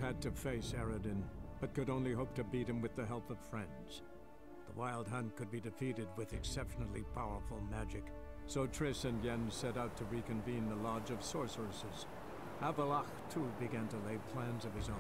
had to face Eredin, but could only hope to beat him with the help of friends. The Wild Hunt could be defeated with exceptionally powerful magic, so Triss and Yen set out to reconvene the Lodge of Sorceresses. Avallac'h, too, began to lay plans of his own.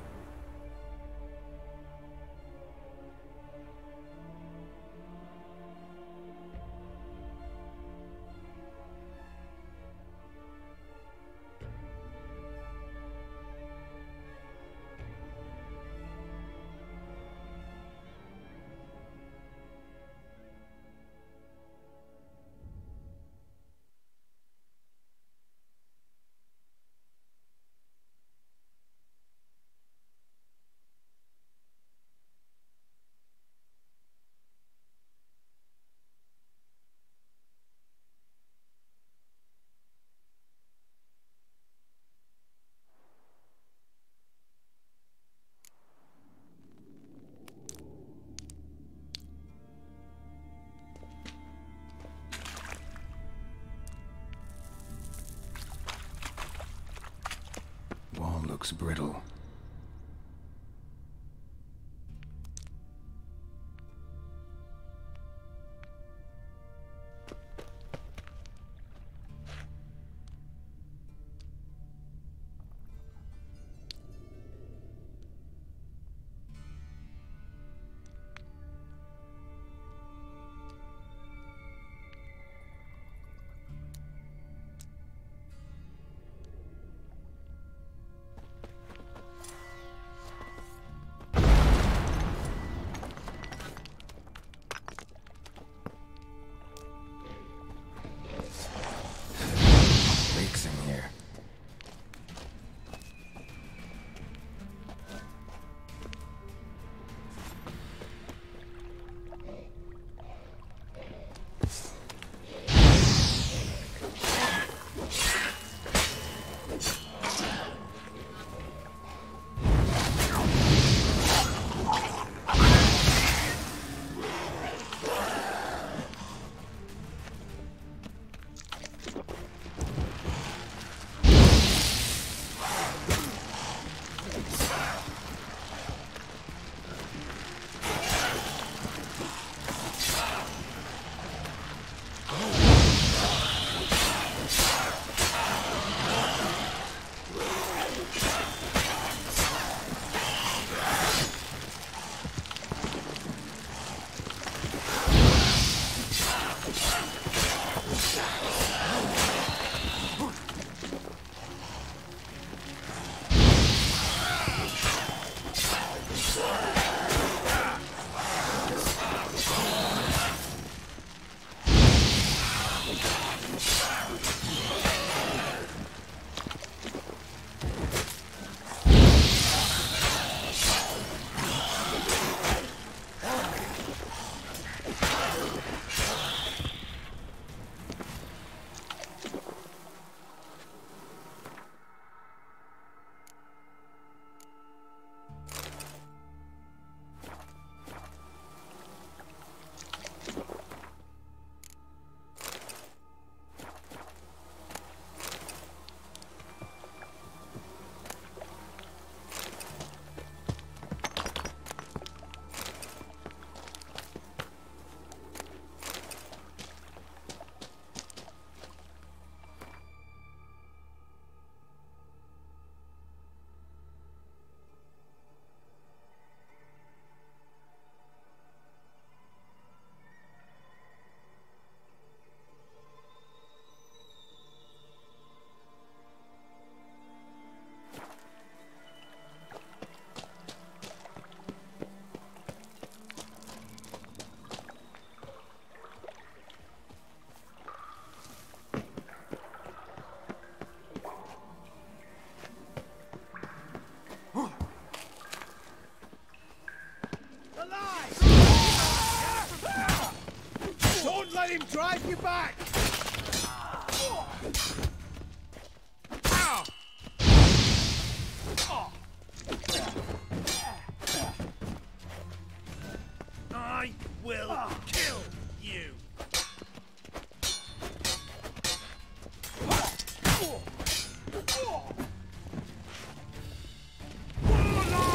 Wall looks brittle. Let him drive you back! I will kill you! Warlock!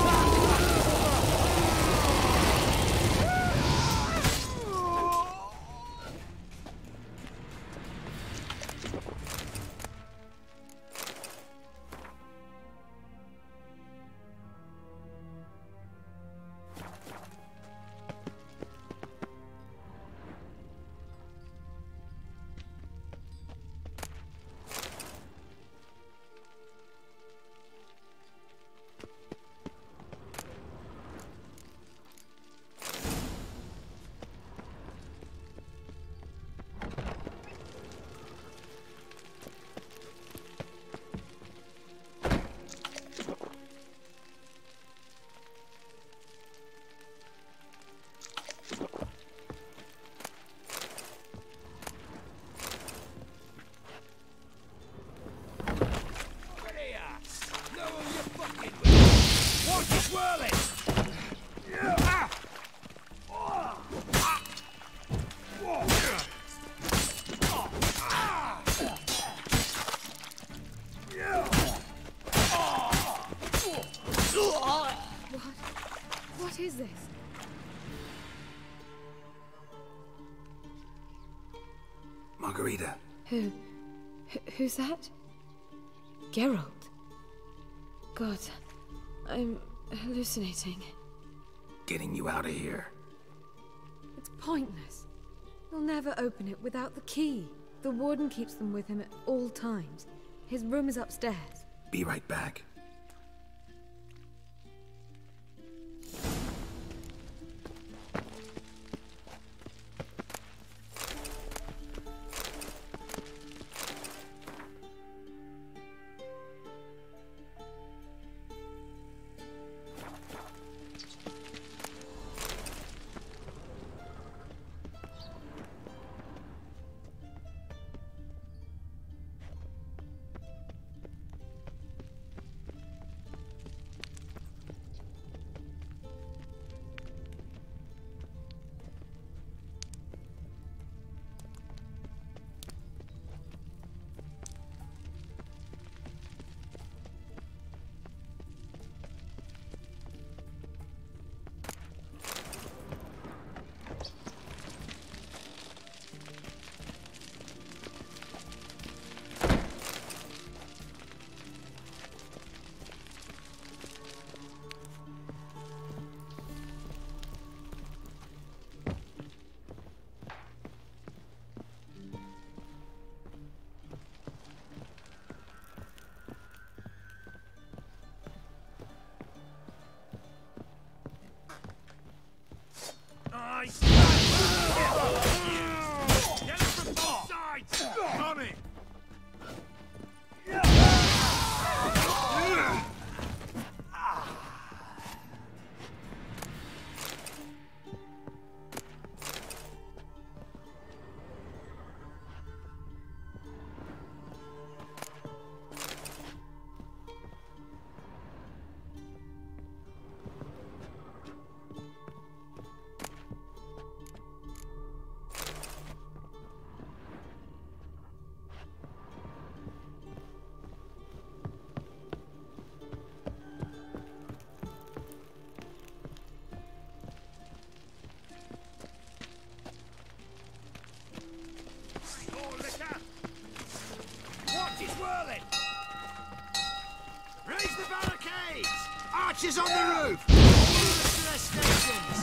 Margarita. Who's that? Geralt. God, I'm hallucinating. Getting you out of here. It's pointless. He'll never open it without the key. The warden keeps them with him at all times. His room is upstairs. Be right back. Raise the barricades! Archers on the roof! Move to their stations!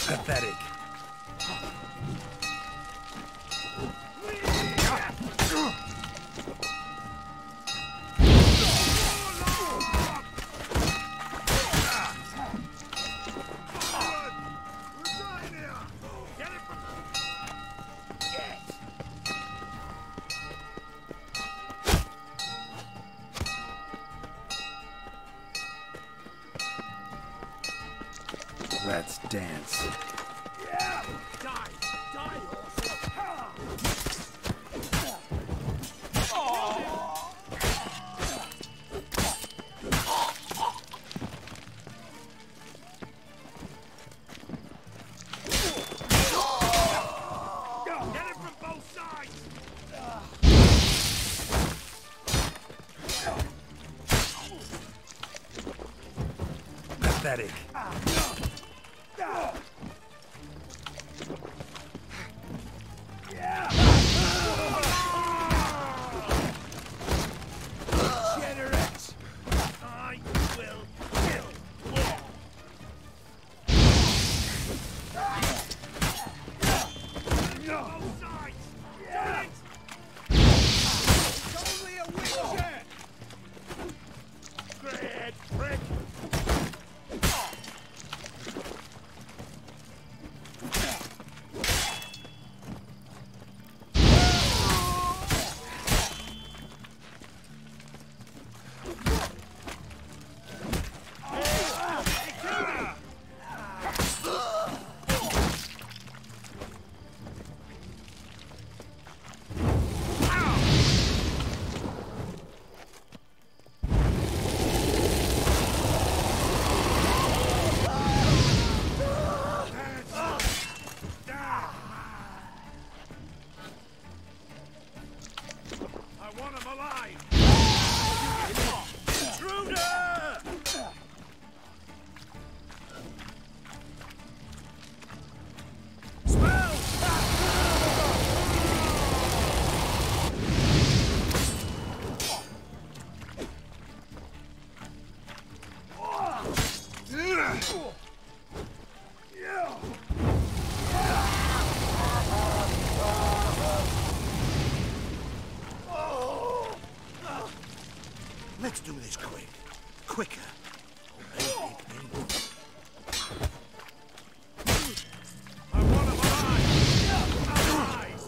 Pathetic. Let's dance. Pathetic. Degenerates! I will kill all! Both sides! Do it! It's only a witcher! Great prick! Let's do this quick. Quicker. I want him alive! Alive!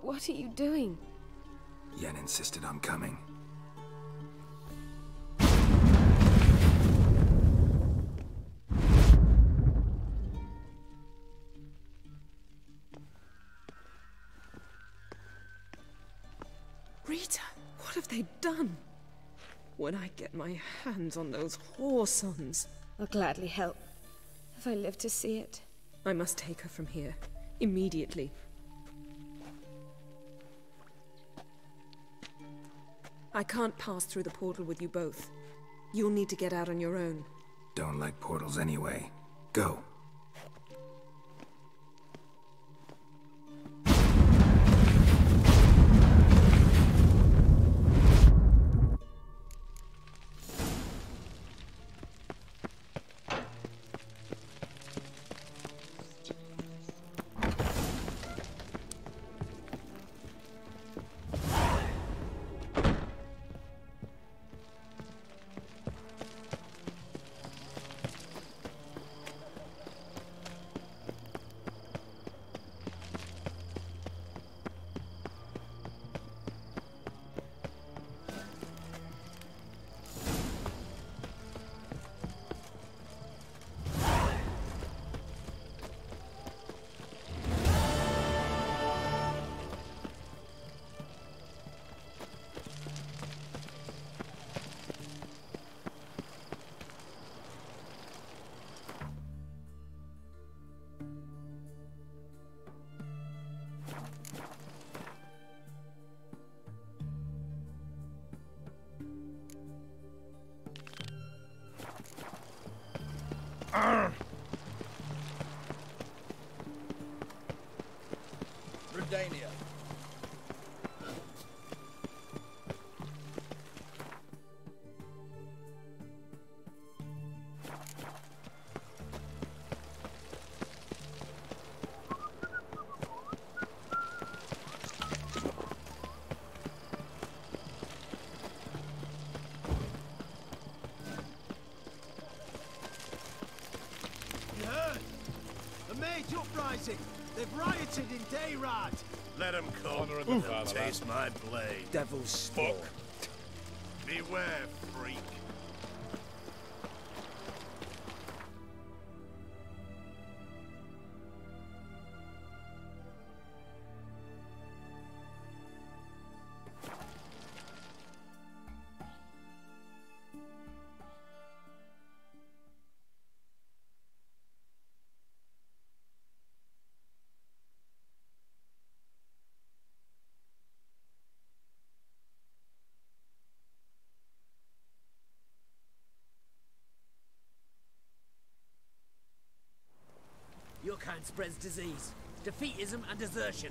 What are you doing? Yen insisted on coming. Rita, what have they done? When I get my hands on those whoresons... I'll gladly help, if I live to see it. I must take her from here, immediately. I can't pass through the portal with you both. You'll need to get out on your own. Don't like portals anyway. Go. You heard? A mage uprising. They've rioted in Dayrad. Let them come. Honor of the They'll fatherland. taste my blade. Devil's spawn. Beware, freak. Your kind spreads disease, defeatism and desertion.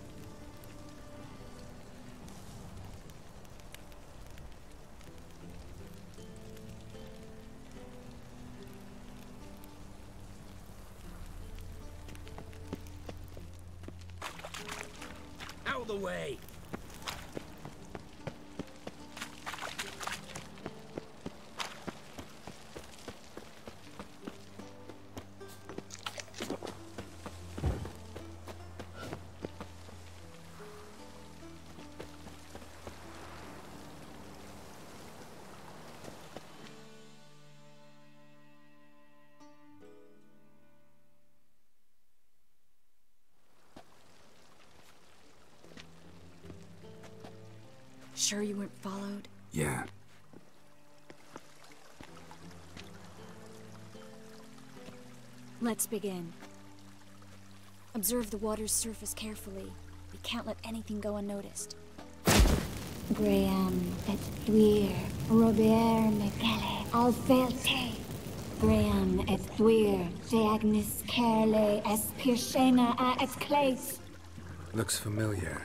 Out of the way! Sure you weren't followed? Yeah. Let's begin. Observe the water's surface carefully. We can't let anything go unnoticed. Graham, et thuir, Robert Mekele, Alfelte. Graham, et thuir, Deagnis Kerle, es Pirshena a et Clace. Looks familiar.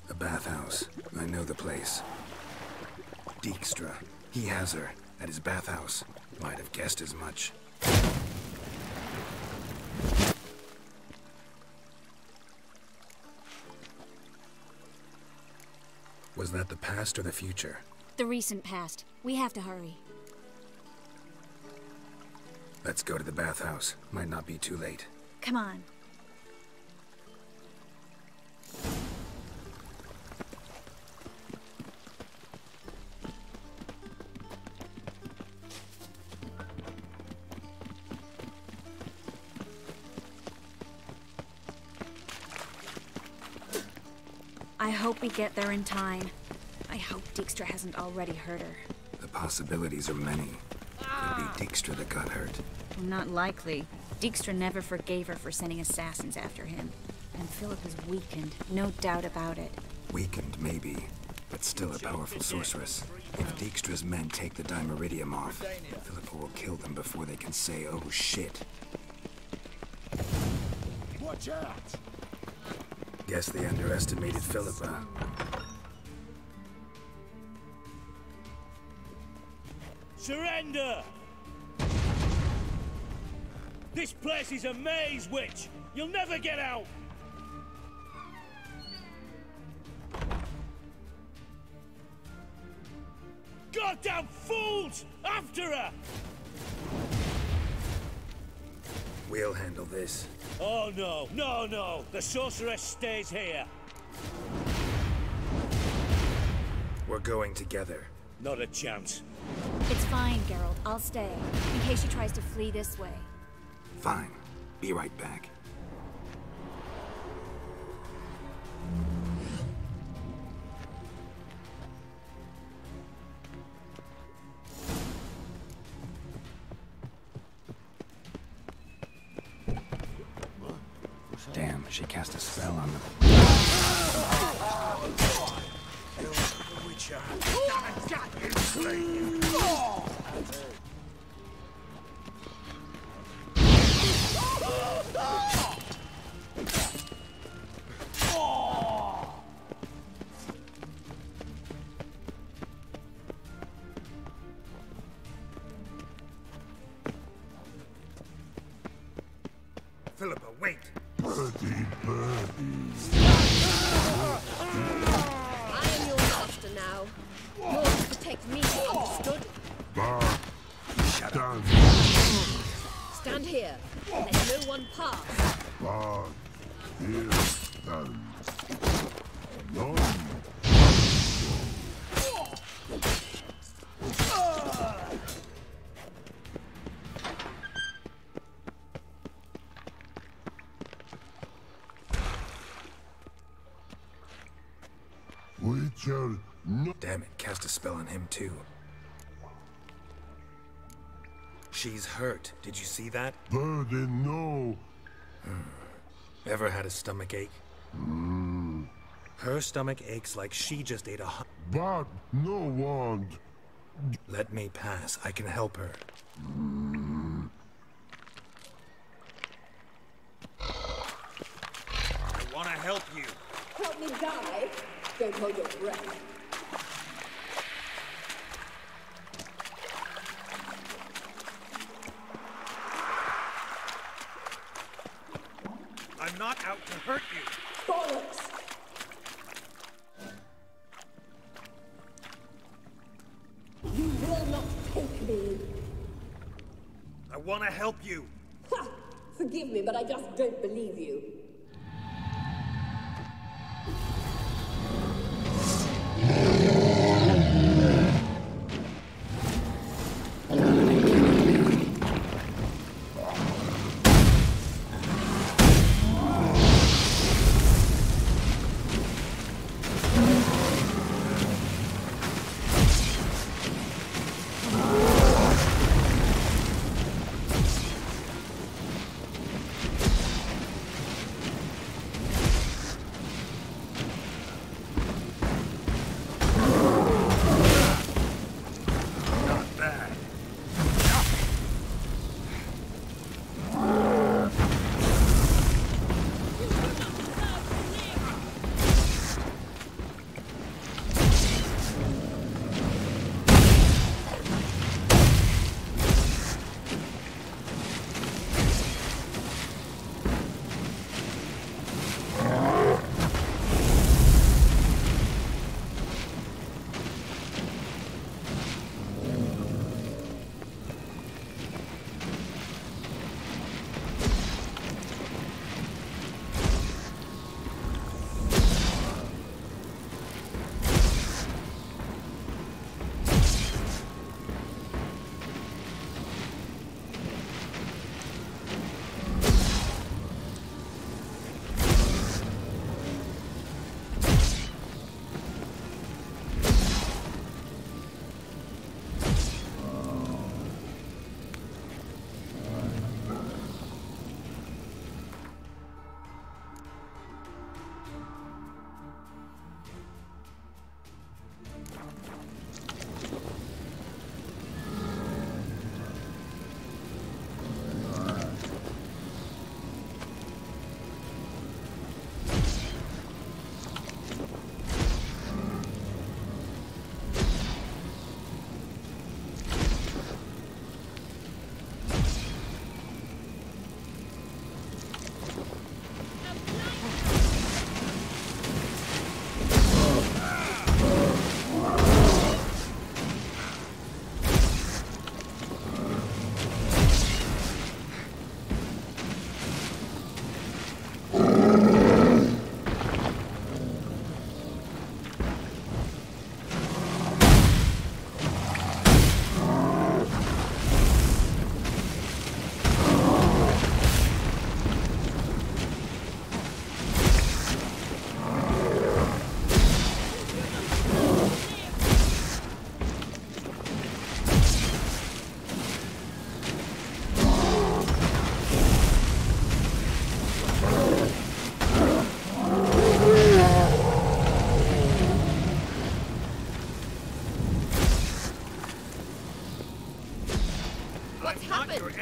The bathhouse. I know the place. Dijkstra. He has her at his bathhouse. Might have guessed as much. Was that the past or the future? The recent past. We have to hurry. Let's go to the bathhouse. Might not be too late. Come on. I hope we get there in time. I hope Dijkstra hasn't already hurt her. The possibilities are many. Could be Dijkstra that got hurt. Not likely. Dijkstra never forgave her for sending assassins after him. And Philip is weakened, no doubt about it. Weakened, maybe, but still a powerful sorceress. If Dijkstra's men take the Dimeridium off, Philippa will kill them before they can say, oh shit. Watch out! Guess they underestimated Philippa. Surrender! This place is a maze, witch! You'll never get out! Goddamn fools! After her! We'll handle this. Oh no, no, no! The sorceress stays here! We're going together. Not a chance. It's fine, Geralt. I'll stay, in case she tries to flee this way. Fine. Be right back. Damn, she cast a spell on them. Witcher. Philippa, wait! Birdie, birdie. I am your master now. Yours to protect me, understood? Bah. Shut Down. up. Stand here. Let no one pass. But here stands none. Witcher, no. Damn it, cast a spell on him too. She's hurt. Did you see that? Burden, no. Ever had a stomach ache? Her stomach aches like she just ate But no one. Let me pass. I can help her. I want to help you. Help me die. Don't hold your breath. I'm not out to hurt you. Bollocks! You will not take me. I want to help you. Ha! Forgive me, but I just don't believe you.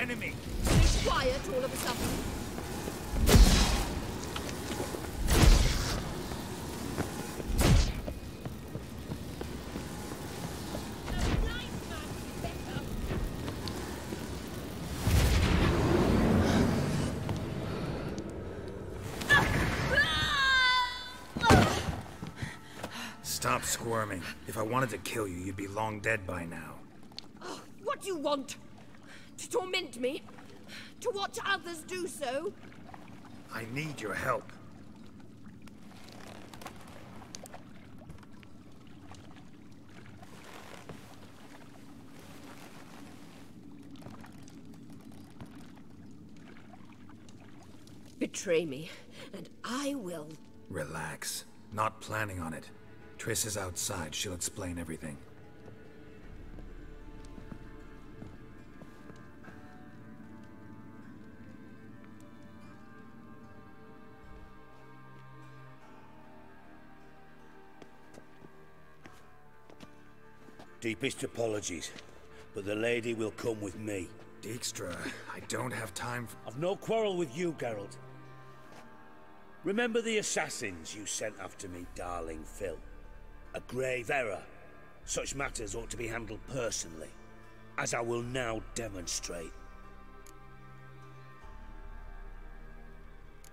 enemy. Be quiet all of a sudden. Stop squirming. If I wanted to kill you, you'd be long dead by now. What do you want? To torment me? to watch others do so? I need your help. Betray me, and I will. Relax. Not planning on it. Triss is outside. She'll explain everything. Deepest apologies, but the lady will come with me. Dijkstra, I don't have time for... I've no quarrel with you, Geralt. Remember the assassins you sent after me, darling Phil? A grave error. Such matters ought to be handled personally, as I will now demonstrate.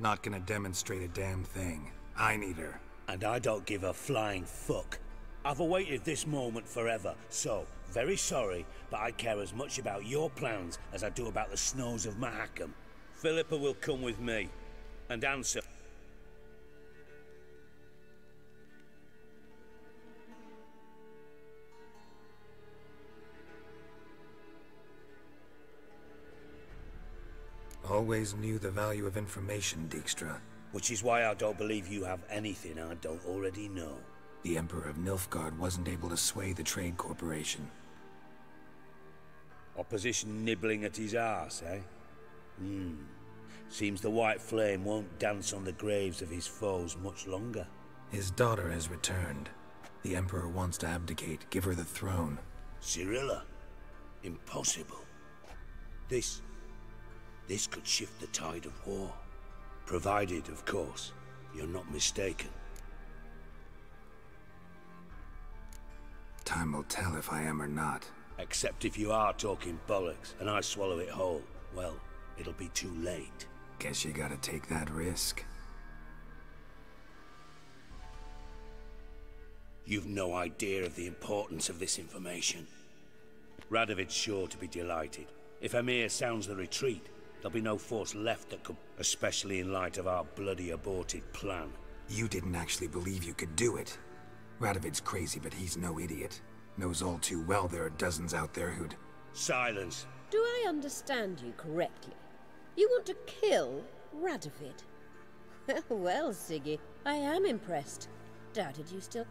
Not gonna demonstrate a damn thing. I need her. And I don't give a flying fuck. I've awaited this moment forever, so, very sorry, but I care as much about your plans as I do about the snows of Mahakam. Philippa will come with me, and answer... Always knew the value of information, Dijkstra. Which is why I don't believe you have anything I don't already know. The Emperor of Nilfgaard wasn't able to sway the Trade Corporation. Opposition nibbling at his arse, eh? Seems the White Flame won't dance on the graves of his foes much longer. His daughter has returned. The Emperor wants to abdicate, give her the throne. Cirilla? Impossible. This could shift the tide of war. Provided, of course, you're not mistaken. Time will tell if I am or not. Except if you are talking bollocks, and I swallow it whole. Well, it'll be too late. Guess you gotta take that risk. You've no idea of the importance of this information. Radovid's sure to be delighted. If Emhyr sounds the retreat, there'll be no force left that could... Especially in light of our bloody aborted plan. You didn't actually believe you could do it. Radovid's crazy, but he's no idiot. Knows all too well there are dozens out there who'd... Silence. Do I understand you correctly? You want to kill Radovid? Well, Siggy, I am impressed. Doubted you still...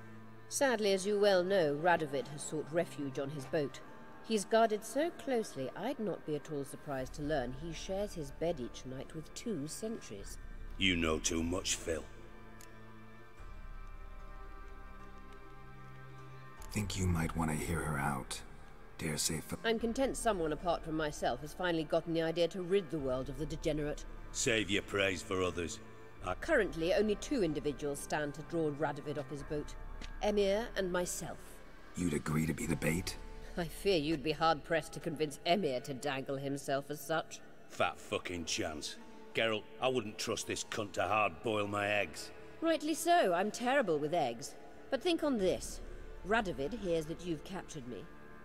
Sadly, as you well know, Radovid has sought refuge on his boat. He's guarded so closely, I'd not be at all surprised to learn he shares his bed each night with 2 sentries. You know too much, Phil. Think you might want to hear her out. Dare say... I'm content someone apart from myself has finally gotten the idea to rid the world of the degenerate. Save your praise for others. Currently, only 2 individuals stand to draw Radovid off his boat. Emhyr and myself. You'd agree to be the bait? I fear you'd be hard-pressed to convince Emhyr to dangle himself as such. Fat fucking chance. Geralt, I wouldn't trust this cunt to hard-boil my eggs. Rightly so, I'm terrible with eggs. But think on this. Radovid hears that you've captured me.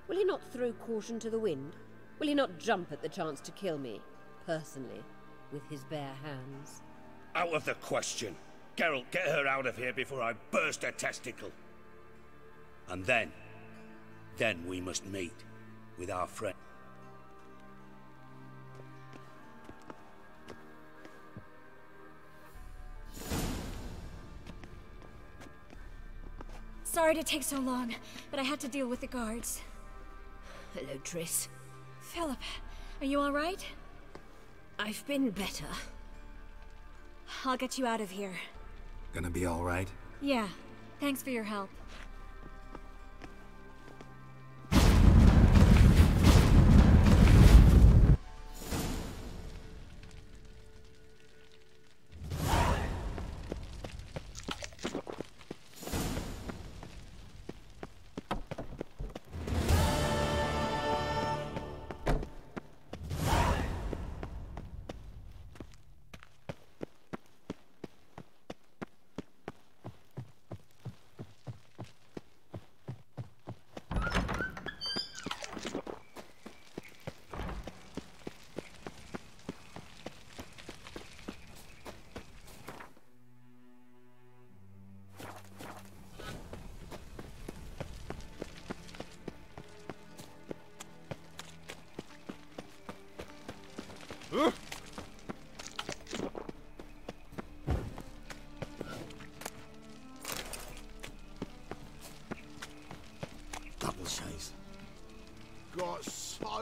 Will he not throw caution to the wind? Will he not jump at the chance to kill me, personally, with his bare hands? Out of the question. Geralt, get her out of here before I burst her testicle. And then we must meet with our friend. Sorry to take so long, but I had to deal with the guards. Hello, Triss. Philip, are you all right? I've been better. I'll get you out of here. Gonna be all right? Yeah. Thanks for your help.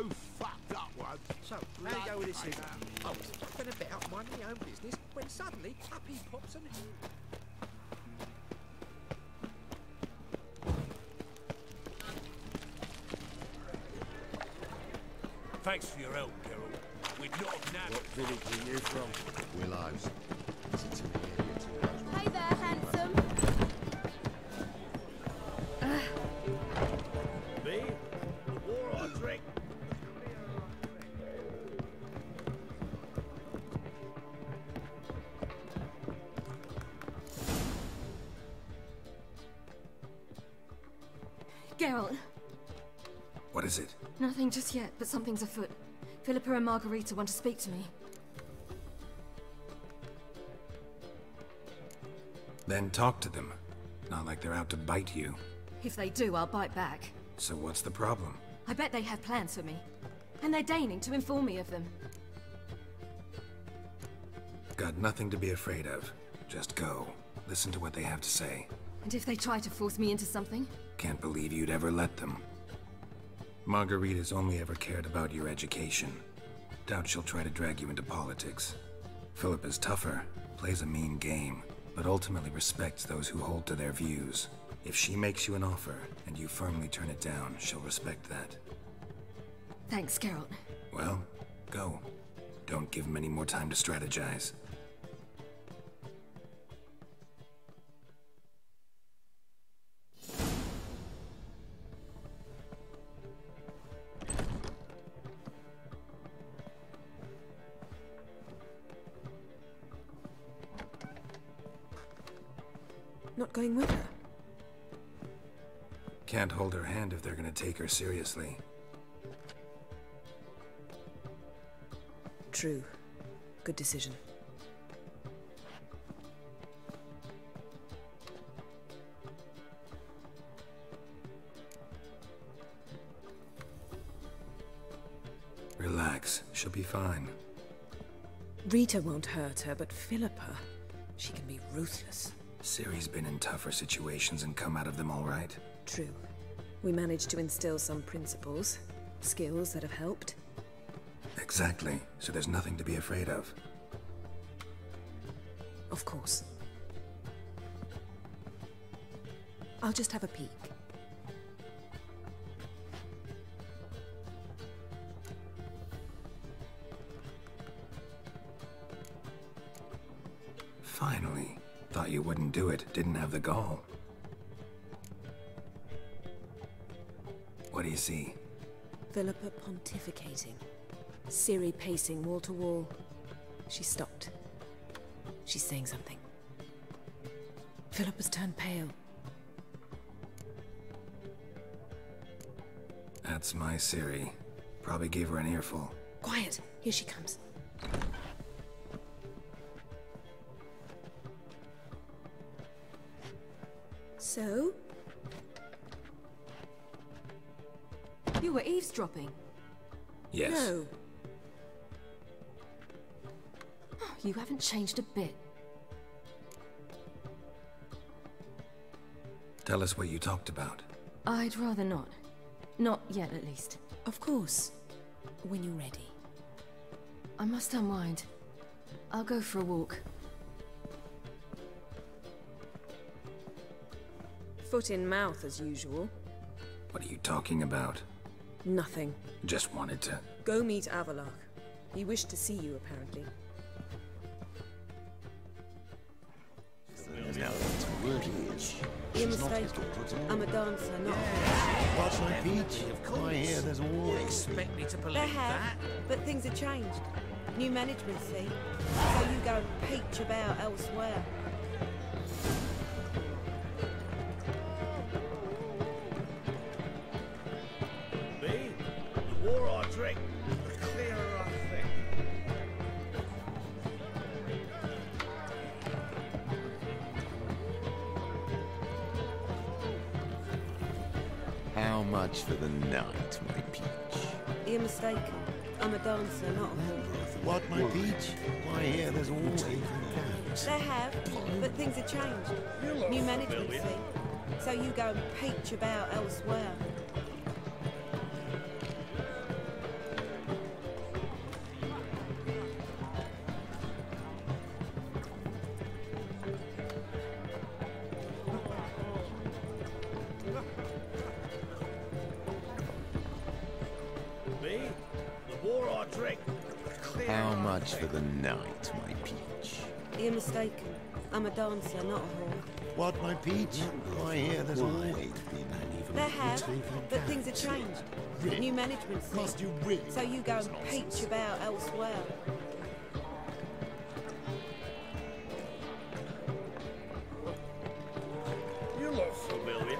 so fucked up once. So, how you go with this here? I was talking about minding my own business when suddenly up he pops and... Thanks for your help, Geralt. We'd not have nabbed. What village are you from? Willows. It's in the area too. Hey there, handsome. Me? War or drink? Geralt. What is it? Nothing just yet, but something's afoot. Philippa and Margarita want to speak to me. Then talk to them. Not like they're out to bite you. If they do, I'll bite back. So what's the problem? I bet they have plans for me. And they're deigning to inform me of them. Got nothing to be afraid of. Just go. Listen to what they have to say. And if they try to force me into something? Can't believe you'd ever let them. Margarita's only ever cared about your education. Doubt she'll try to drag you into politics. Philippa's tougher, plays a mean game, but ultimately respects those who hold to their views. If she makes you an offer, and you firmly turn it down, she'll respect that. Thanks, Geralt. Well, go. Don't give him any more time to strategize. Not going with her? Can't hold her hand if they're gonna take her seriously. True. Good decision. Relax. She'll be fine. Rita won't hurt her, but Philippa, she can be ruthless. Ciri's been in tougher situations and come out of them all right. True. We managed to instill some principles, skills that have helped. Exactly. So there's nothing to be afraid of. Of course. I'll just have a peek. Finally. Thought you wouldn't do it. Didn't have the gall. What do you see? Philippa pontificating. Ciri pacing wall to wall. She stopped. She's saying something. Philippa's turned pale. That's my Ciri. Probably gave her an earful. Quiet! Here she comes. So? You were eavesdropping? Yes. No. Oh, you haven't changed a bit. Tell us what you talked about. I'd rather not. Not yet, at least. Of course. When you're ready. I must unwind. I'll go for a walk. Foot in mouth, as usual. What are you talking about? Nothing. Just wanted to... Go meet Avallac'h. He wished to see you, apparently. You're mistaken. I'm a dancer, not What's my peach? I hear there's all... Expect me to believe They have, that? but things have changed. New management, see? So you go peach about elsewhere. Me? The war I drink, the clearer I think. How much for the night, my peach? You're mistaken. I'm a dancer, not a whore. What, my peach? I hear there's all different kinds. They have, but things have changed. New management, see? So you go peach about elsewhere. much for the night, my peach? You're mistaken. I'm a dancer, not a whore. What, my peach? I hear there's always been There have, but things have changed. New management, see? Must you really? So you go and peach about elsewhere. You look familiar.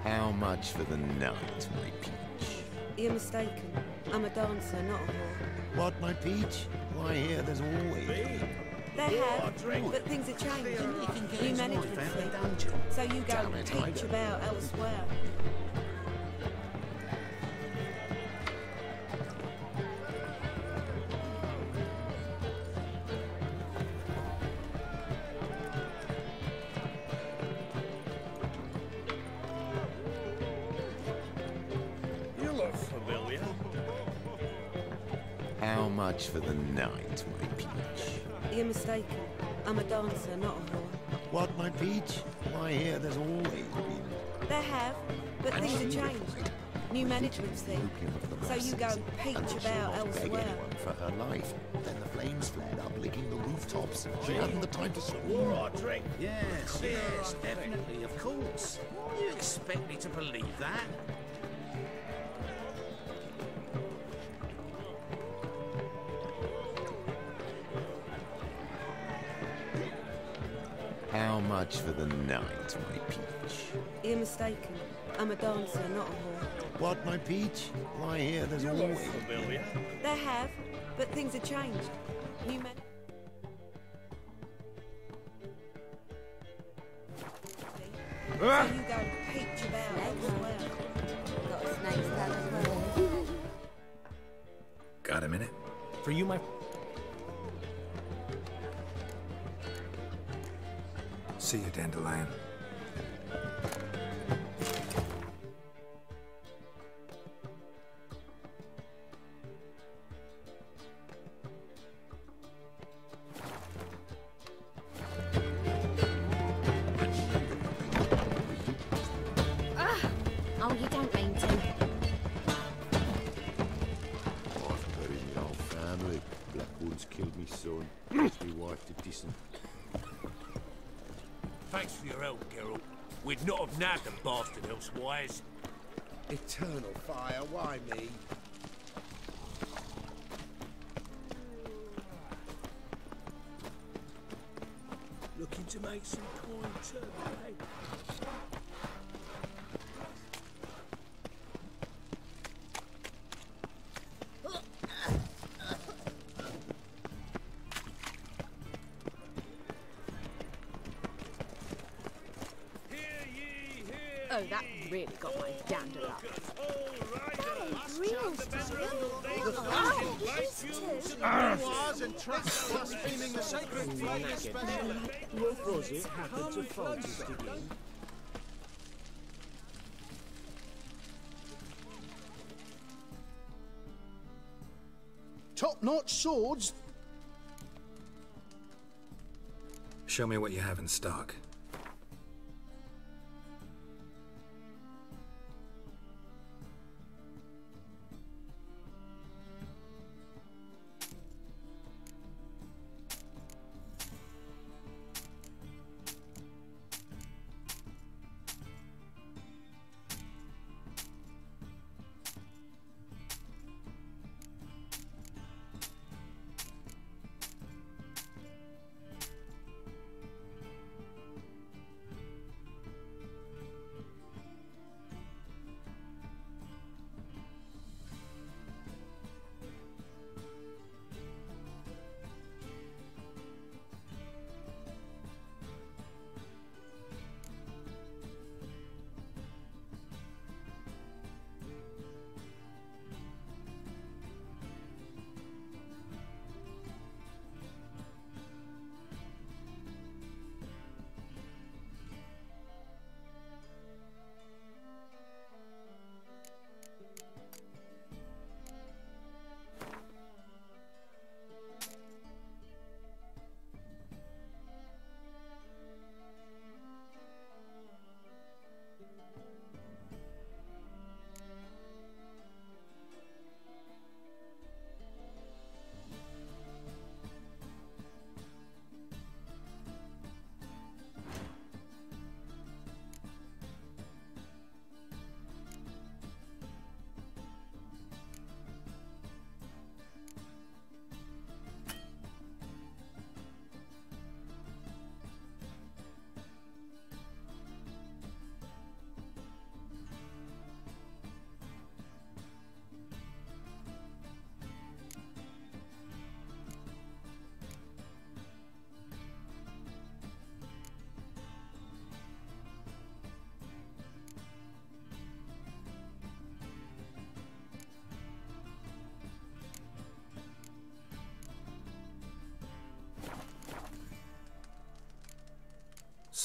How much for the night, my peach? You're mistaken. I'm a dancer, not a whore. What, my peach? Why, here there's always been. There have, but things have changed. New management, see? So you go and peach about elsewhere. You look familiar. How much for the night, my peach? You're mistaken. I'm a dancer, not a whore. What, my peach? Why, here there's always been. There have, but things have changed. New management, see? So you go and peach about elsewhere. For her life. Then the flames flared up, licking the rooftops. She hadn't the time to scream. War or drink? Yes, yes, definitely, of course. You expect me to believe that? How much for the night, my peach? You're mistaken. I'm a dancer, not a whore. What, my peach? Why, here there's You look always familiar. There have, but things have changed. New man. So you go and peach about elsewhere. Got a snake's tail as well. Got a minute? For you, my... See you, Dandelion. Oh, you don't mean to. I've buried my whole family. Blackwood's killed me son. Lost me wife to Disson. Thanks for your help, Geralt. We'd not have nabbed the bastard elsewise. Eternal fire, why me? Looking to make some coin too, eh? Oh, that really got my gander up. Memoirs and trusts blaspheming the sacred flame especially. What was it happened to Francis again? Top-notch swords. Show me what you have in stock.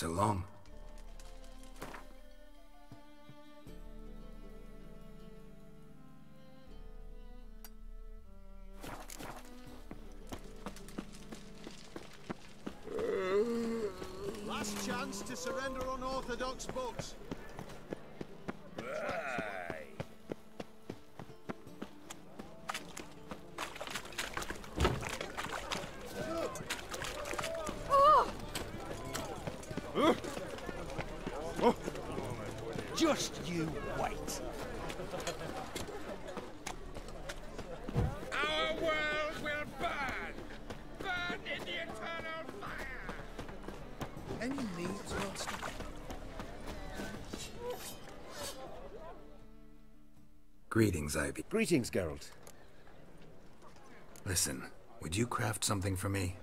So long. Last chance to surrender unorthodox books. Just you wait. Our world will burn! Burn in the eternal fire! Any needs, Master? Greetings, Ivy. Greetings, Geralt. Listen, would you craft something for me?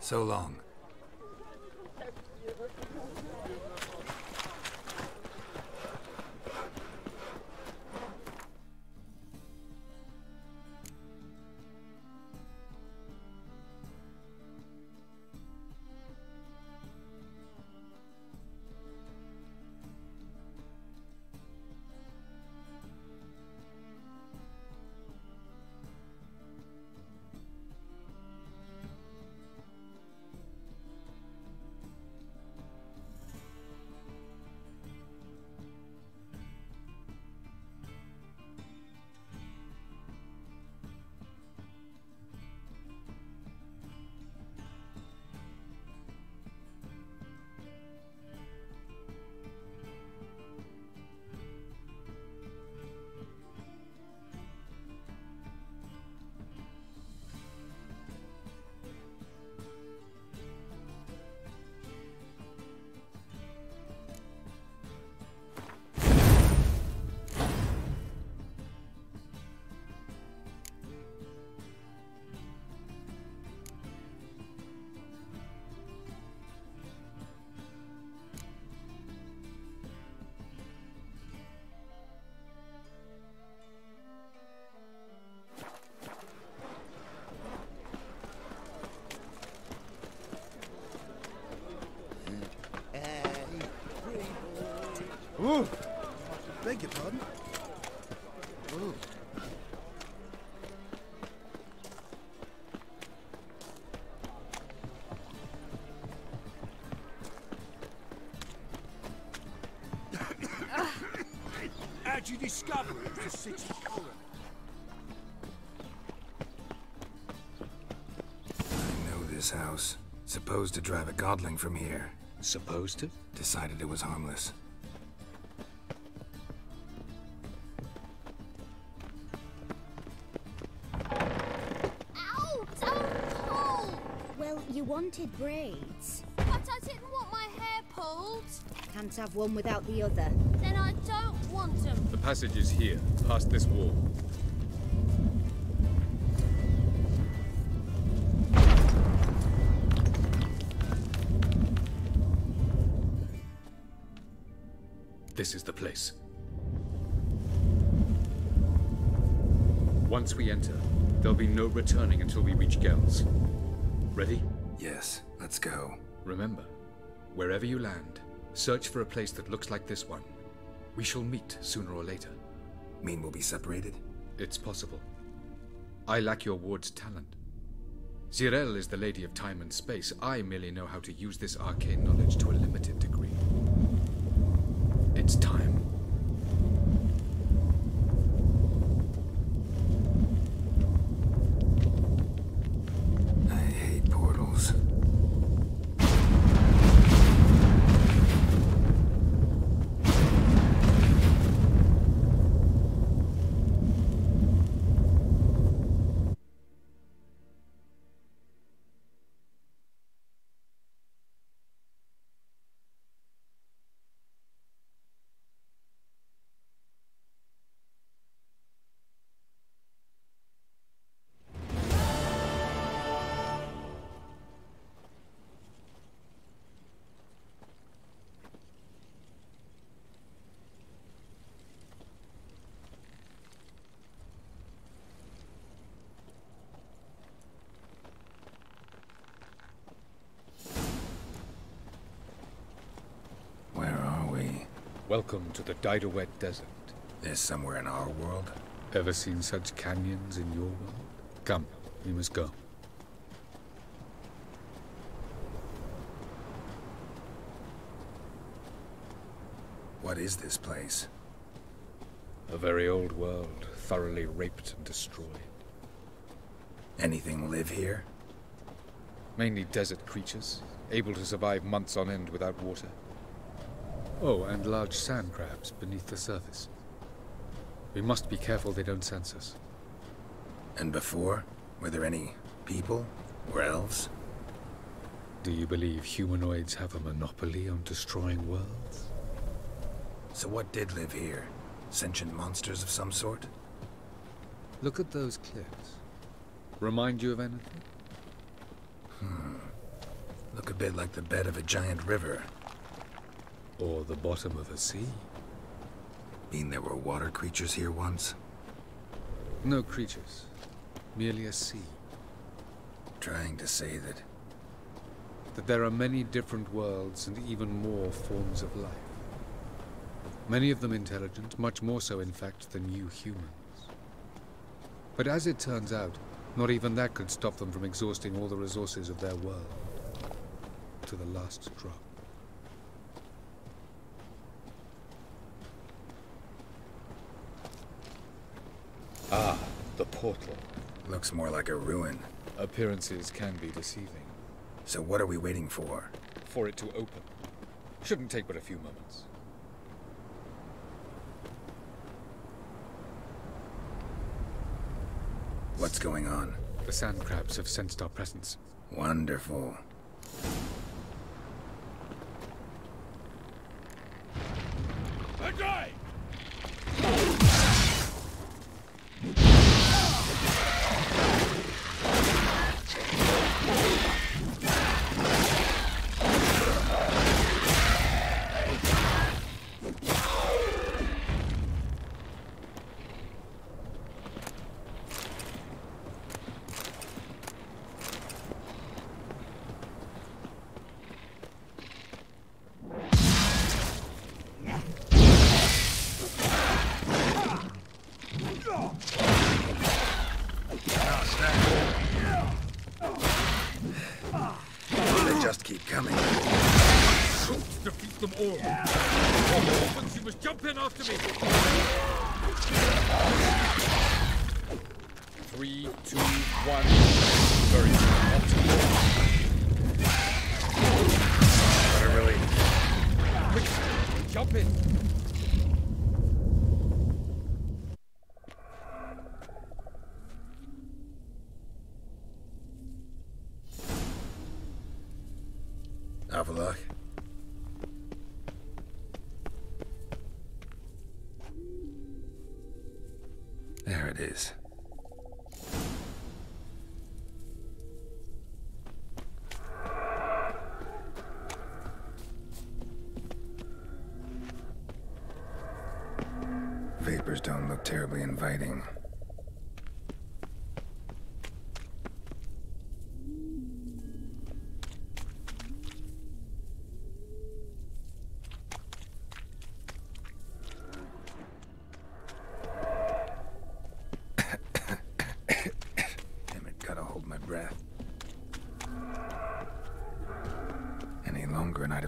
So long. Ooh! Beg your pardon? Ooh. How'd you discover it was a city horror? I know this house. Supposed to drive a godling from here. Supposed to? Decided it was harmless. Ow! Don't pull! Well, you wanted braids. But I didn't want my hair pulled. Can't have one without the other. Then I don't want them. The passage is here, past this wall. This is the place. Once we enter, there'll be no returning until we reach Gels. Ready? Yes, let's go. Remember, wherever you land, search for a place that looks like this one. We shall meet sooner or later. Mean we'll be separated? It's possible. I lack your ward's talent. Zirel is the Lady of Time and Space. I merely know how to use this arcane knowledge to a limited degree. It's time. Welcome to the Daidaret Desert. This somewhere in our world? Ever seen such canyons in your world? Come, we must go. What is this place? A very old world, thoroughly raped and destroyed. Anything live here? Mainly desert creatures, able to survive months on end without water. Oh, and large sand crabs beneath the surface. We must be careful they don't sense us. And before? Were there any people? Or elves? Do you believe humanoids have a monopoly on destroying worlds? So what did live here? Sentient monsters of some sort? Look at those cliffs. Remind you of anything? Look a bit like the bed of a giant river. Or the bottom of a sea. Mean there were water creatures here once? No creatures. Merely a sea. Trying to say that there are many different worlds and even more forms of life. Many of them intelligent, much more so in fact than you humans. But as it turns out, not even that could stop them from exhausting all the resources of their world. To the last drop. Ah, the portal. Looks more like a ruin. Appearances can be deceiving. So what are we waiting for? For it to open. Shouldn't take but a few moments. What's going on? The sand crabs have sensed our presence. Wonderful. Agai! Defeat them all. Once you must jump in after me. 3, 2, 1. Very Better really. Quick, jump in. Avallac'h. There it is. Vapors don't look terribly inviting.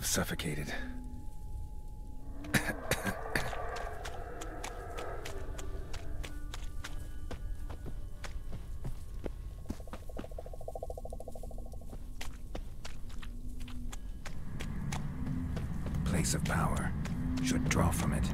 Suffocated. Place of power. Should draw from it.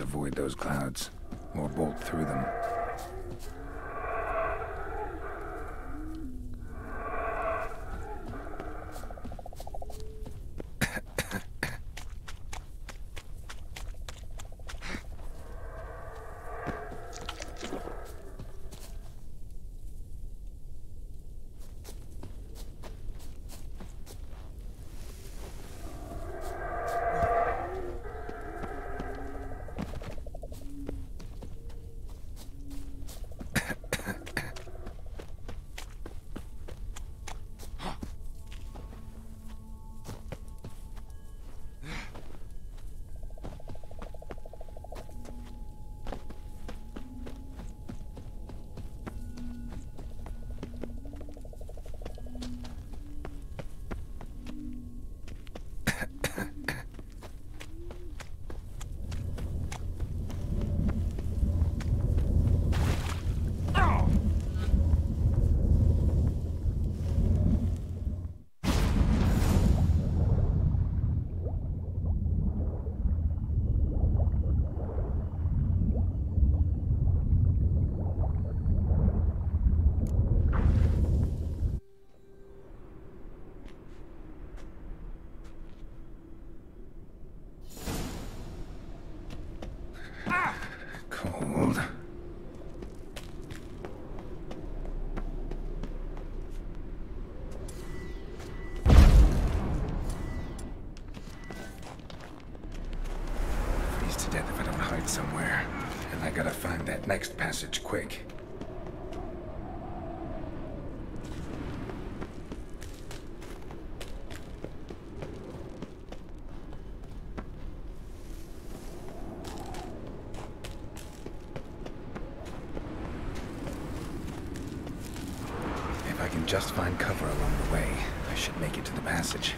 Avoid those clouds, or bolt through them. find that next passage quick. If I can just find cover along the way, I should make it to the passage.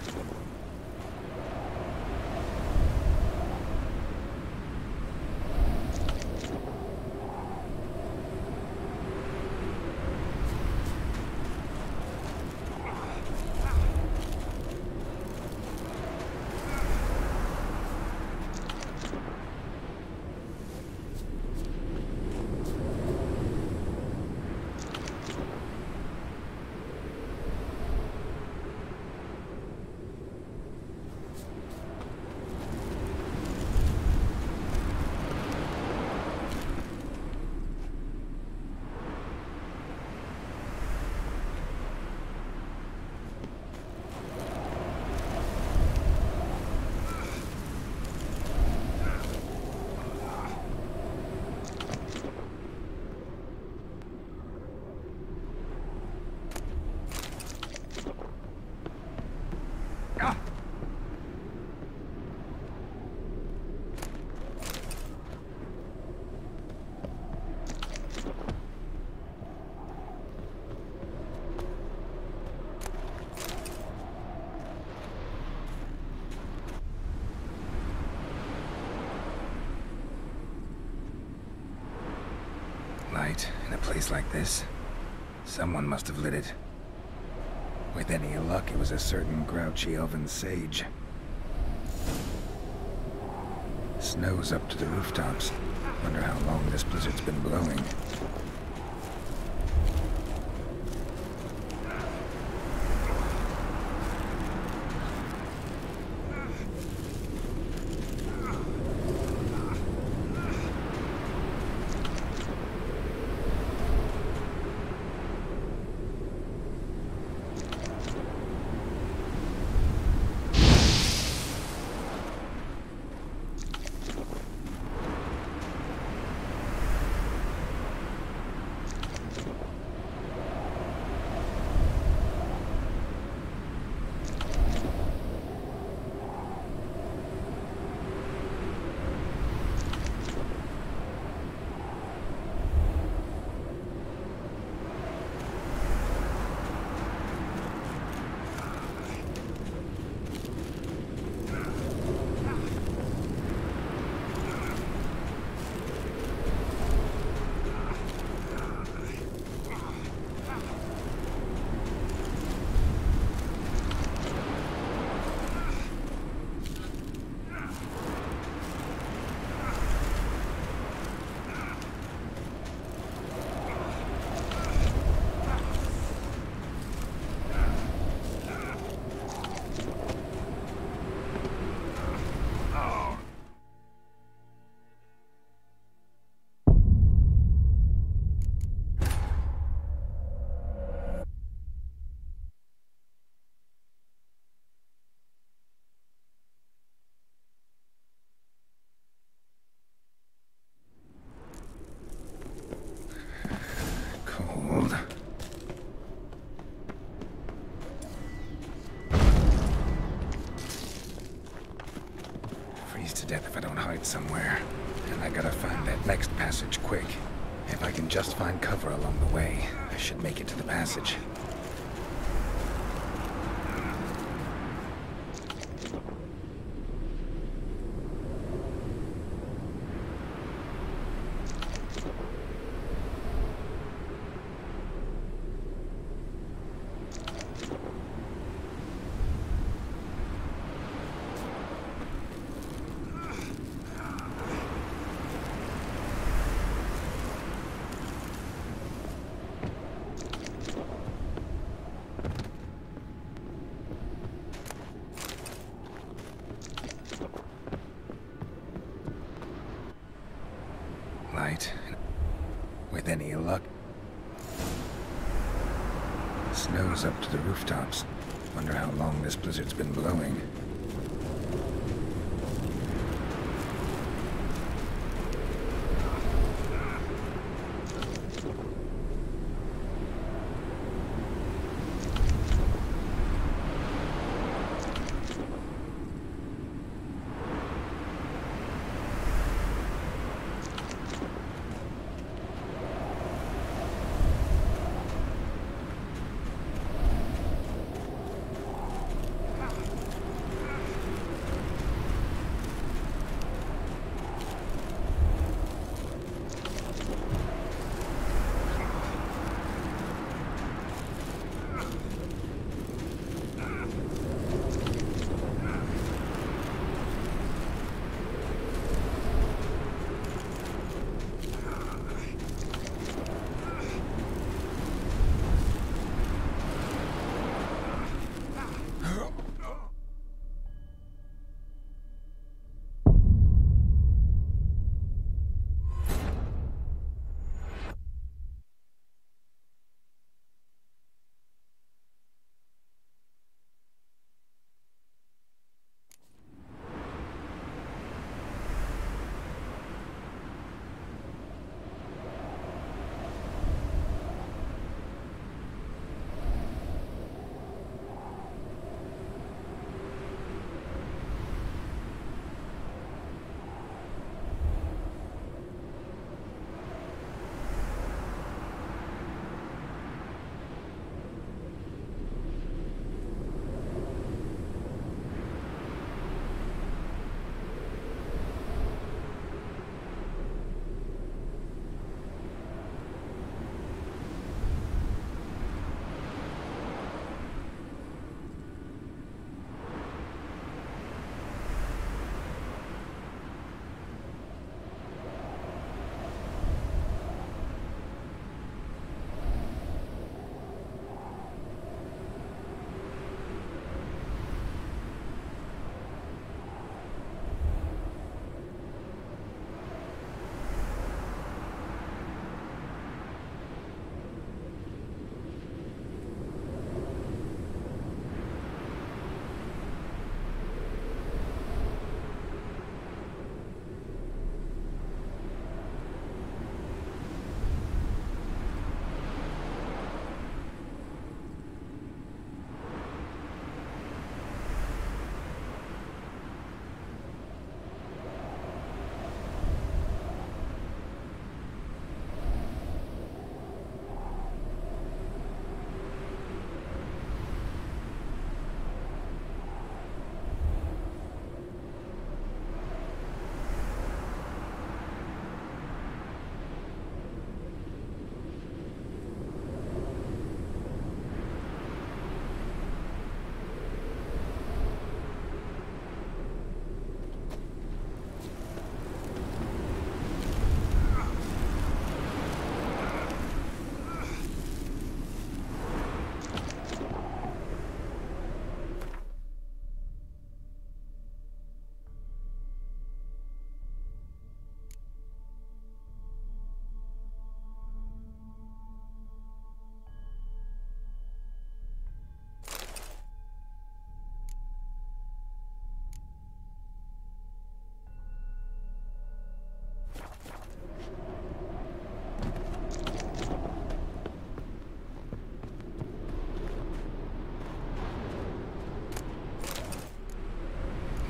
Light in a place like this? Someone must have lit it. With any luck, it was a certain grouchy elven sage. Snow's up to the rooftops. Wonder how long this blizzard's been blowing. Death if I don't hide somewhere. And I gotta find that next passage quick. If I can just find cover along the way, I should make it to the passage. With any luck. Snow's up to the rooftops. Wonder how long this blizzard's been blowing.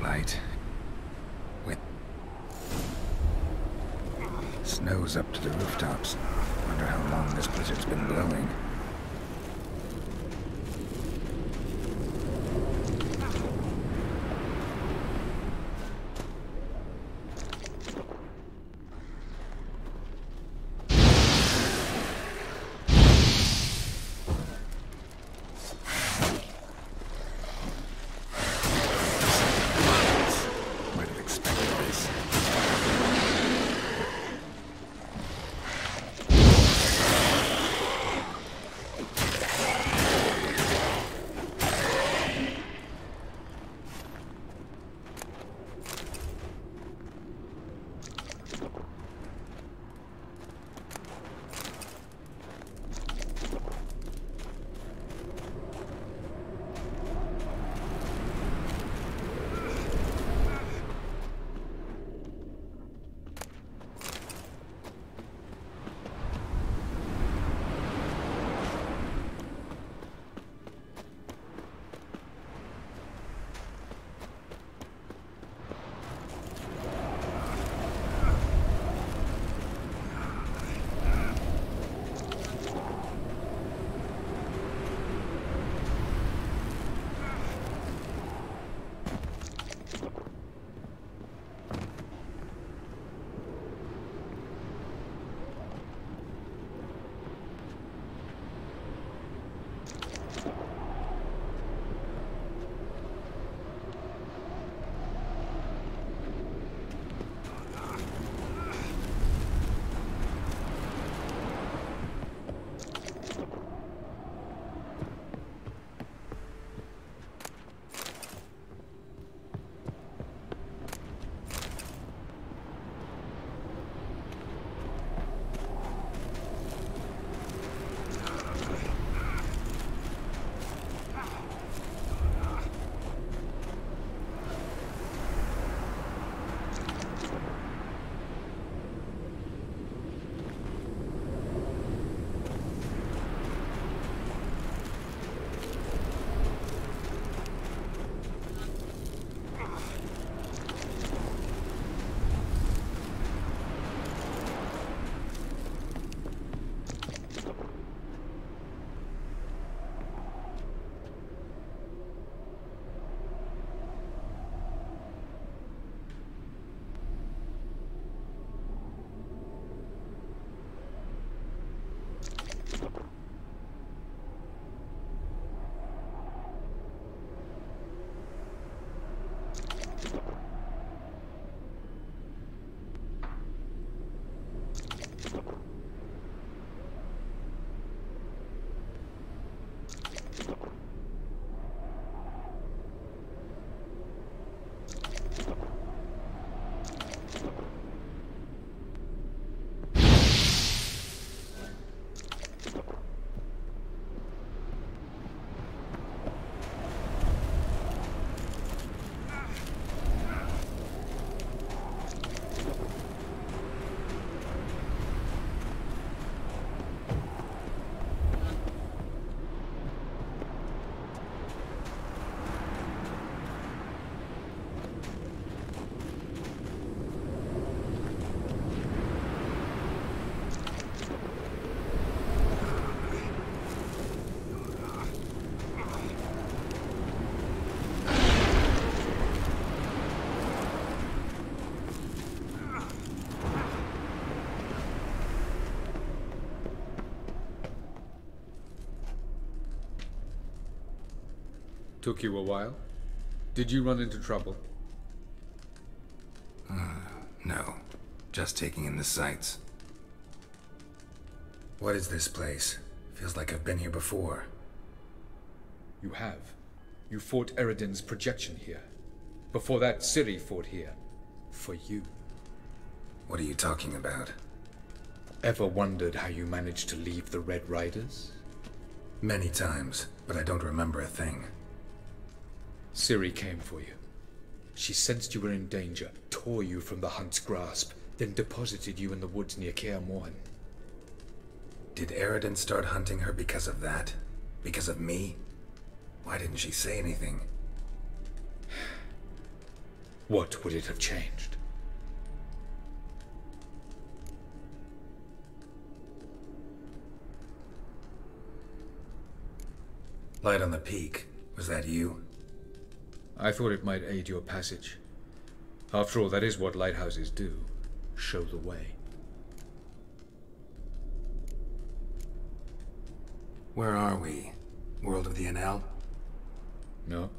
Light. With snow's up to the rooftops. Wonder how long this blizzard's been blowing. Took you a while? Did you run into trouble? No. Just taking in the sights. What is this place? Feels like I've been here before. You have. You fought Eredin's projection here. Before that, Ciri fought here. For you. What are you talking about? Ever wondered how you managed to leave the Red Riders? Many times, but I don't remember a thing. Ciri came for you. She sensed you were in danger, tore you from the Hunt's grasp, then deposited you in the woods near Kaer Morhen. Did Eridan start hunting her because of that? Because of me? Why didn't she say anything? What would it have changed? Light on the peak. Was that you? I thought it might aid your passage. After all, that is what lighthouses do. Show the way. Where are we? World of the Enel? No.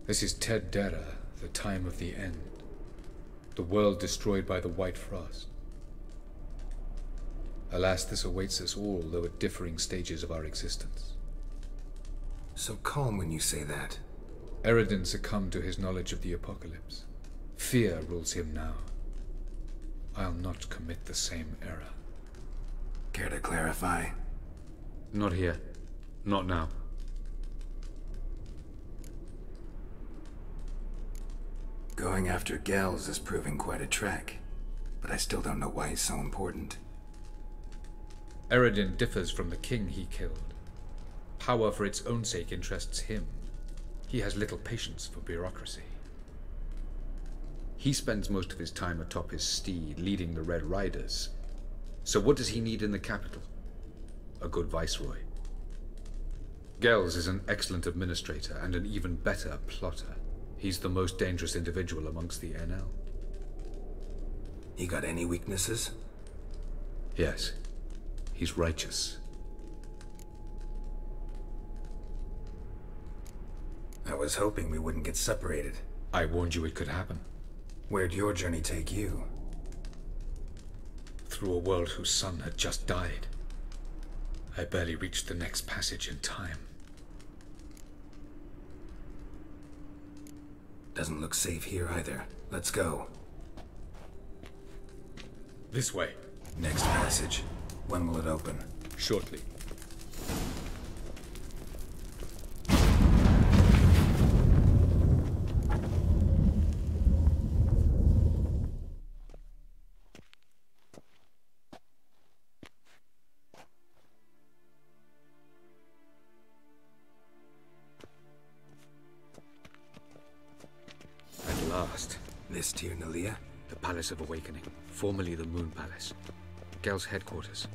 This is Ted Dera, the time of the end. The world destroyed by the White Frost. Alas, this awaits us all, though at differing stages of our existence. So calm when you say that. Eridan succumbed to his knowledge of the apocalypse. Fear rules him now. I'll not commit the same error. Care to clarify? Not here. Not now. Going after Gels is proving quite a trek, but I still don't know why he's so important. Eridan differs from the king he killed. Power for its own sake interests him. He has little patience for bureaucracy. He spends most of his time atop his steed, leading the Red Riders. So what does he need in the capital? A good viceroy. Gels is an excellent administrator and an even better plotter. He's the most dangerous individual amongst the Enel. He got any weaknesses? Yes. He's righteous. I was hoping we wouldn't get separated. I warned you it could happen. Where'd your journey take you? Through a world whose son had just died. I barely reached the next passage in time. Doesn't look safe here either. Let's go. This way. Next passage. When will it open? Shortly. This Tyr Nalia? The Palace of Awakening, formerly the Moon Palace. Gel's headquarters.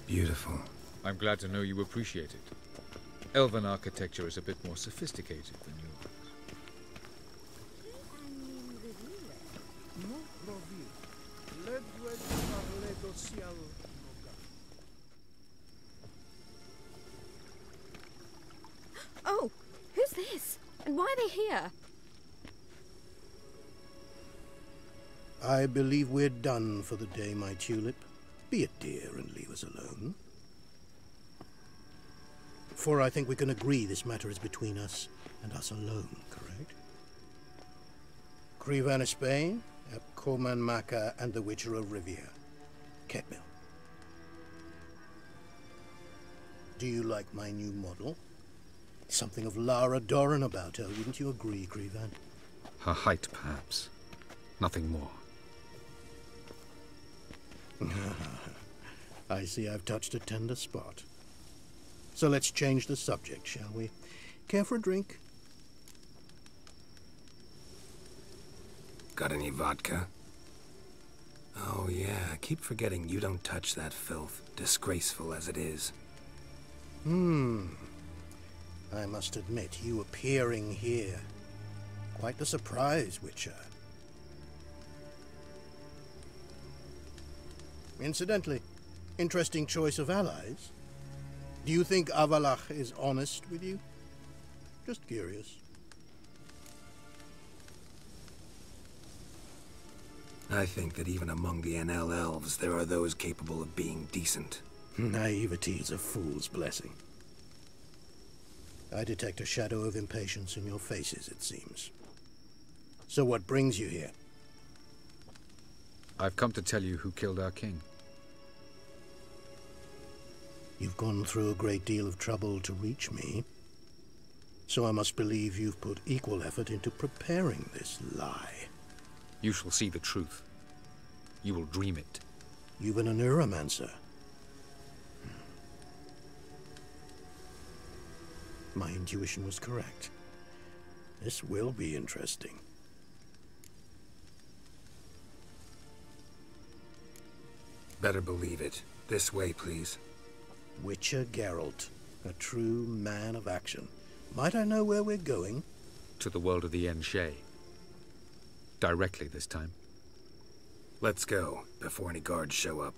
Beautiful. I'm glad to know you appreciate it. Elven architecture is a bit more sophisticated than yours. Oh, who's this? And why are they here? I believe we're done for the day, my tulip. Be a dear and leave us alone. For I think we can agree this matter is between us and us alone, correct? Krivan Spain, Koman Maka, and the Witcher of Rivia. Ketmil. Do you like my new model? Something of Lara Doran about her, wouldn't you agree, Krivan? Her height, perhaps. Nothing more. I see I've touched a tender spot. So let's change the subject, shall we? Care for a drink? Got any vodka? Oh yeah, I keep forgetting you don't touch that filth, disgraceful as it is. I must admit, you appearing here. Quite the surprise, Witcher. Incidentally, interesting choice of allies. Do you think Avalach is honest with you? Just curious. I think that even among the Enel elves, there are those capable of being decent. Naivety is a fool's blessing. I detect a shadow of impatience in your faces, it seems. So what brings you here? I've come to tell you who killed our king. You've gone through a great deal of trouble to reach me, so I must believe you've put equal effort into preparing this lie. You shall see the truth. You will dream it. You've been a neuromancer. My intuition was correct. This will be interesting. Better believe it. This way, please. Witcher Geralt, a true man of action. Might I know where we're going? To the world of the Yen Shay. Directly this time. Let's go, before any guards show up.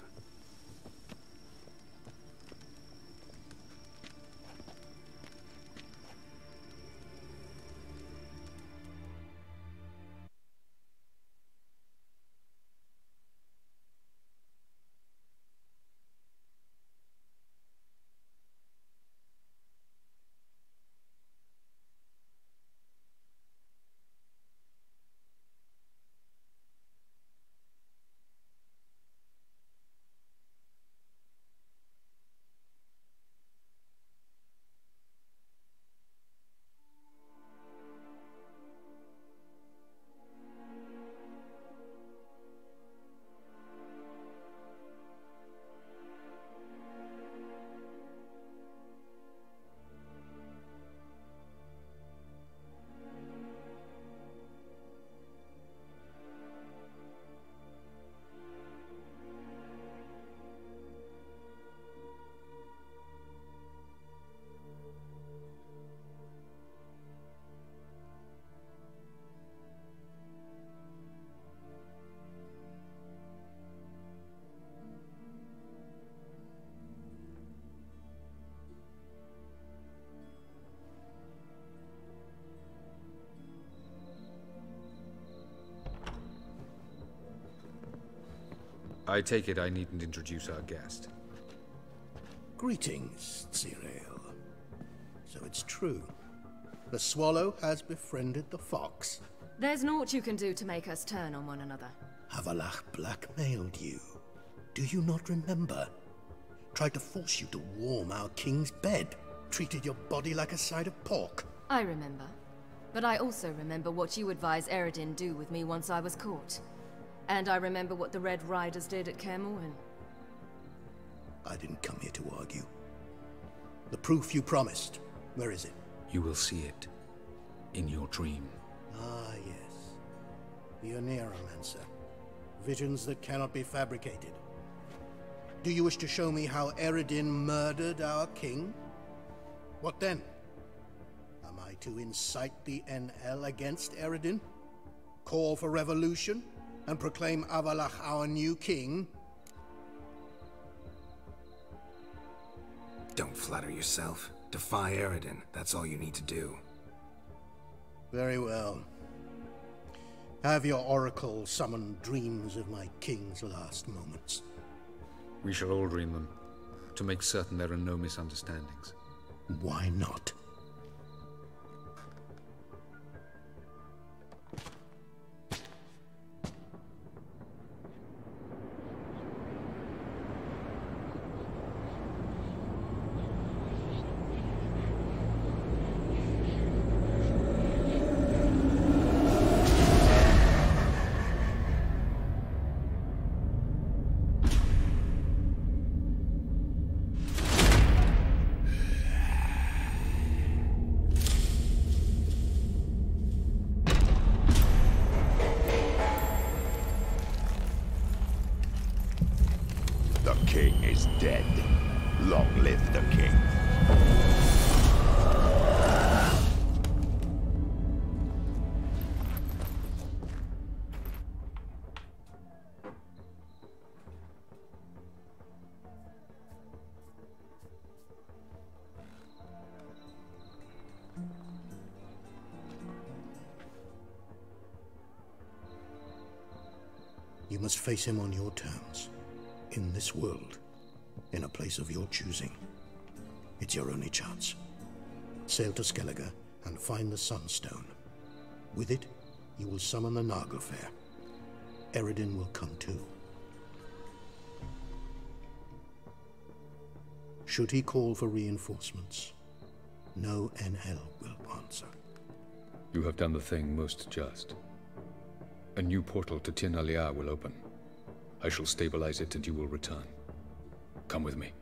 I take it I needn't introduce our guest. Greetings, Cyril. So it's true. The swallow has befriended the fox. There's naught you can do to make us turn on one another. Avallac'h blackmailed you. Do you not remember? Tried to force you to warm our king's bed. Treated your body like a side of pork. I remember. But I also remember what you advised Eredin do with me once I was caught. And I remember what the Red Riders did at Kaer Morhen. I didn't come here to argue. The proof you promised, where is it? You will see it. In your dream. Ah, yes. The Oneiromancer. Visions that cannot be fabricated. Do you wish to show me how Eredin murdered our king? What then? Am I to incite the NL against Eredin? Call for revolution? And proclaim Avallac'h our new king? Don't flatter yourself. Defy Eredin. That's all you need to do. Very well. Have your oracle summon dreams of my king's last moments. We shall all dream them, to make certain there are no misunderstandings. Why not? The king is dead. Long live the king. You must face him on your terms. In this world, in a place of your choosing. It's your only chance. Sail to Skellige and find the Sunstone. With it, you will summon the Naglfar. Eredin will come too. Should he call for reinforcements, no NL will answer. You have done the thing most just. A new portal to Tir Nalia will open. I shall stabilize it and you will return. Come with me.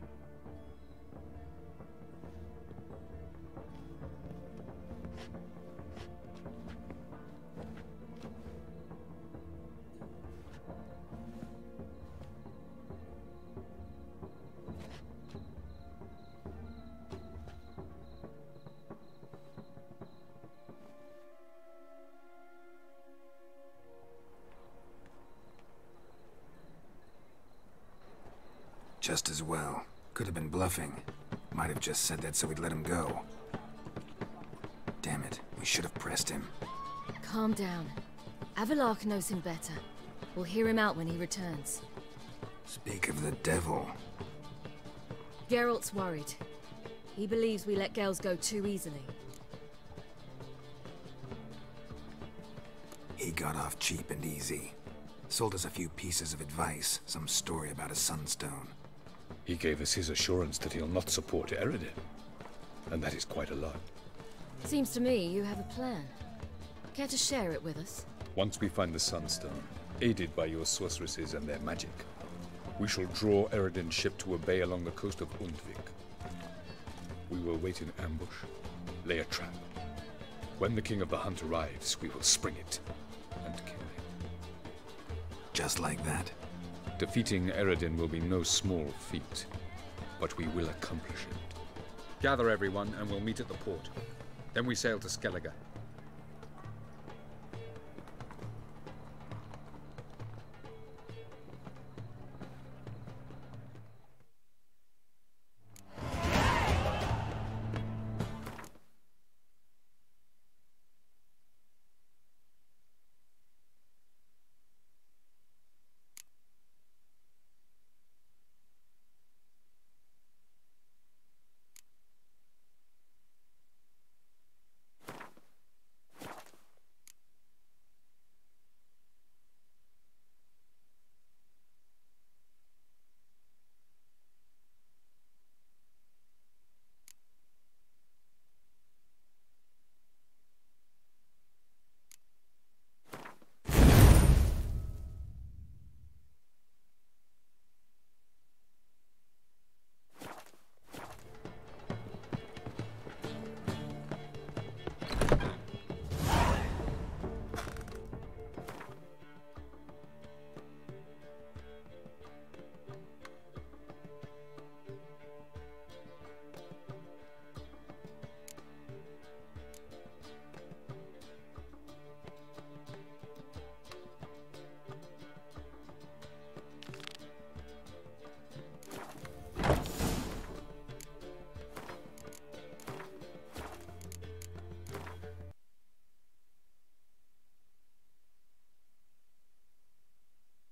Just as well. Could have been bluffing. Might have just said that so we'd let him go. Damn it, we should have pressed him. Calm down. Avalark knows him better. We'll hear him out when he returns. Speak of the devil. Geralt's worried. He believes we let Gales go too easily. He got off cheap and easy. Sold us a few pieces of advice, some story about a sunstone. He gave us his assurance that he'll not support Eredin. And that is quite a lot. Seems to me you have a plan. Care to share it with us? Once we find the Sunstone, aided by your sorceresses and their magic, we shall draw Eredin's ship to a bay along the coast of Undvik. We will wait in ambush, lay a trap. When the King of the Hunt arrives, we will spring it and kill him. Just like that? Defeating Eredin will be no small feat, but we will accomplish it. Gather everyone and we'll meet at the port. Then we sail to Skellige.